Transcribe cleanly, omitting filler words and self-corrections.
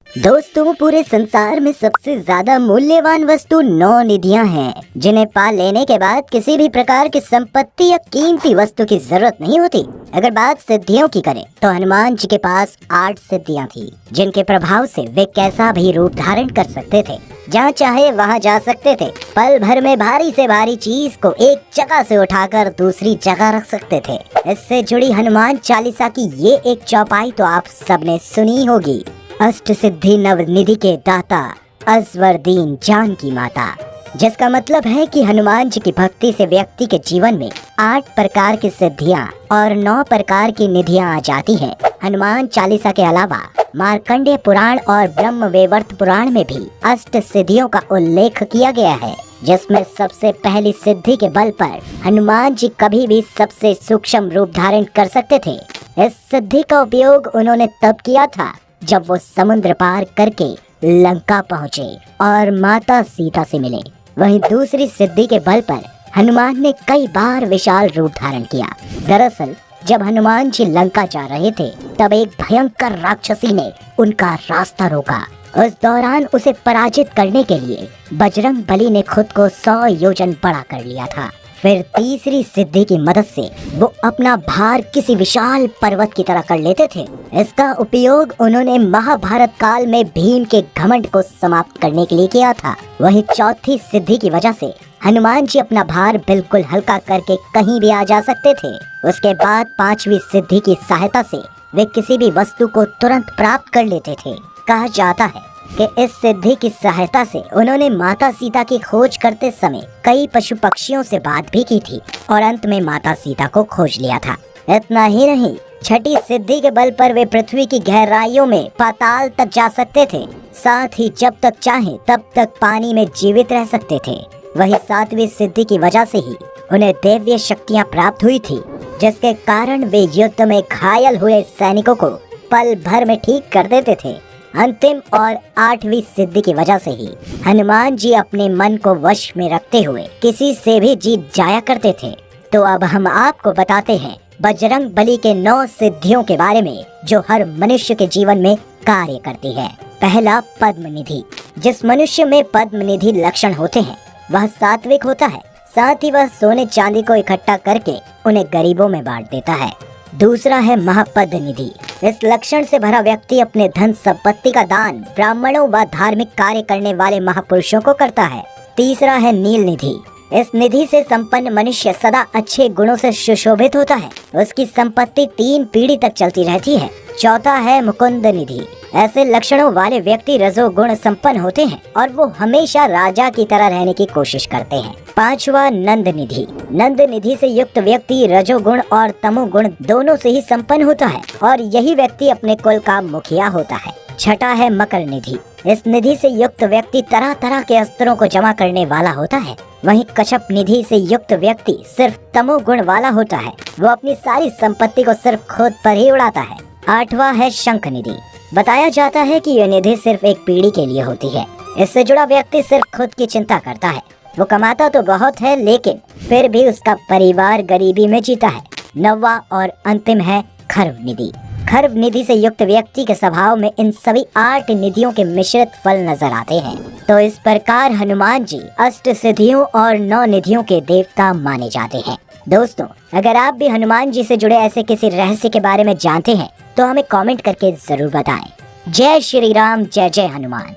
दोस्तों, पूरे संसार में सबसे ज्यादा मूल्यवान वस्तु 9 निधियां हैं, जिन्हें पा लेने के बाद किसी भी प्रकार की संपत्ति या कीमती वस्तु की जरूरत नहीं होती। अगर बात सिद्धियों की करें तो हनुमान जी के पास 8 सिद्धियां थी, जिनके प्रभाव से वे कैसा भी रूप धारण कर सकते थे, जहाँ चाहे वहाँ जा सकते थे। पल भर में भारी से भारी चीज को एक जगह से उठाकर दूसरी जगह रख सकते थे। इससे जुड़ी हनुमान चालीसा की ये एक चौपाई तो आप सबने सुनी होगी। अष्ट सिद्धि नव निधि के दाता, अजवर दीन जान की माता, जिसका मतलब है कि हनुमान जी की भक्ति से व्यक्ति के जीवन में 8 प्रकार की सिद्धियां और 9 प्रकार की निधियां आ जाती हैं। हनुमान चालीसा के अलावा मार्कंडेय पुराण और ब्रह्म वैवर्त पुराण में भी अष्ट सिद्धियों का उल्लेख किया गया है, जिसमें सबसे पहली सिद्धि के बल पर हनुमान जी कभी भी सबसे सूक्ष्म रूप धारण कर सकते थे। इस सिद्धि का उपयोग उन्होंने तब किया था जब वो समुद्र पार करके लंका पहुँचे और माता सीता से मिले। वहीं दूसरी सिद्धि के बल पर हनुमान ने कई बार विशाल रूप धारण किया। दरअसल जब हनुमान जी लंका जा रहे थे तब एक भयंकर राक्षसी ने उनका रास्ता रोका। उस दौरान उसे पराजित करने के लिए बजरंग बली ने खुद को 100 योजन बड़ा कर लिया था। फिर तीसरी सिद्धि की मदद से वो अपना भार किसी विशाल पर्वत की तरह कर लेते थे। इसका उपयोग उन्होंने महाभारत काल में भीम के घमंड को समाप्त करने के लिए किया था। वहीं चौथी सिद्धि की वजह से हनुमान जी अपना भार बिल्कुल हल्का करके कहीं भी आ जा सकते थे। उसके बाद 5वीं सिद्धि की सहायता से वे किसी भी वस्तु को तुरंत प्राप्त कर लेते थे। कहा जाता है कि इस सिद्धि की सहायता से उन्होंने माता सीता की खोज करते समय कई पशु पक्षियों से बात भी की थी और अंत में माता सीता को खोज लिया था। इतना ही नहीं, छठी सिद्धि के बल पर वे पृथ्वी की गहराइयों में पाताल तक जा सकते थे। साथ ही जब तक चाहे तब तक पानी में जीवित रह सकते थे। वही 7वीं सिद्धि की वजह से ही उन्हें दैवीय शक्तियाँ प्राप्त हुई थी, जिसके कारण वे युद्ध में घायल हुए सैनिकों को पल भर में ठीक कर देते थे। अंतिम और 8वीं सिद्धि की वजह से ही हनुमान जी अपने मन को वश में रखते हुए किसी से भी जीत जाया करते थे। तो अब हम आपको बताते हैं बजरंग बली के 9 सिद्धियों के बारे में, जो हर मनुष्य के जीवन में कार्य करती है। पहला, पद्म निधि। जिस मनुष्य में पद्म निधि लक्षण होते हैं वह सात्विक होता है। साथ ही वह सोने चांदी को इकट्ठा करके उन्हें गरीबों में बांट देता है। दूसरा है महापद निधि। इस लक्षण से भरा व्यक्ति अपने धन संपत्ति का दान ब्राह्मणों व धार्मिक कार्य करने वाले महापुरुषों को करता है। तीसरा है नील निधि। इस निधि से संपन्न मनुष्य सदा अच्छे गुणों से सुशोभित होता है। उसकी संपत्ति 3 पीढ़ी तक चलती रहती है। चौथा है मुकुंद निधि। ऐसे लक्षणों वाले व्यक्ति रजोगुण संपन्न होते हैं और वो हमेशा राजा की तरह रहने की कोशिश करते हैं। 5वां, नंद निधि। नंद निधि से युक्त व्यक्ति रजोगुण और तमोगुण दोनों से ही संपन्न होता है और यही व्यक्ति अपने कुल का मुखिया होता है। छठा है मकर निधि। इस निधि से युक्त व्यक्ति तरह तरह के अस्त्रों को जमा करने वाला होता है। वहीं कश्यप निधि से युक्त व्यक्ति सिर्फ तमोगुण वाला होता है। वो अपनी सारी संपत्ति को सिर्फ खुद पर ही उड़ाता है। 8वां है शंख निधि। बताया जाता है कि यह निधि सिर्फ एक पीढ़ी के लिए होती है। इससे जुड़ा व्यक्ति सिर्फ खुद की चिंता करता है। वो कमाता तो बहुत है, लेकिन फिर भी उसका परिवार गरीबी में जीता है। 9वां और अंतिम है खर्व निधि। खर्व निधि से युक्त व्यक्ति के स्वभाव में इन सभी 8 निधियों के मिश्रित फल नजर आते हैं। तो इस प्रकार हनुमान जी अष्ट सिद्धियों और 9 निधियों के देवता माने जाते हैं। दोस्तों, अगर आप भी हनुमान जी से जुड़े ऐसे किसी रहस्य के बारे में जानते हैं तो हमें कमेंट करके जरूर बताएं। जय श्री राम, जय जय हनुमान।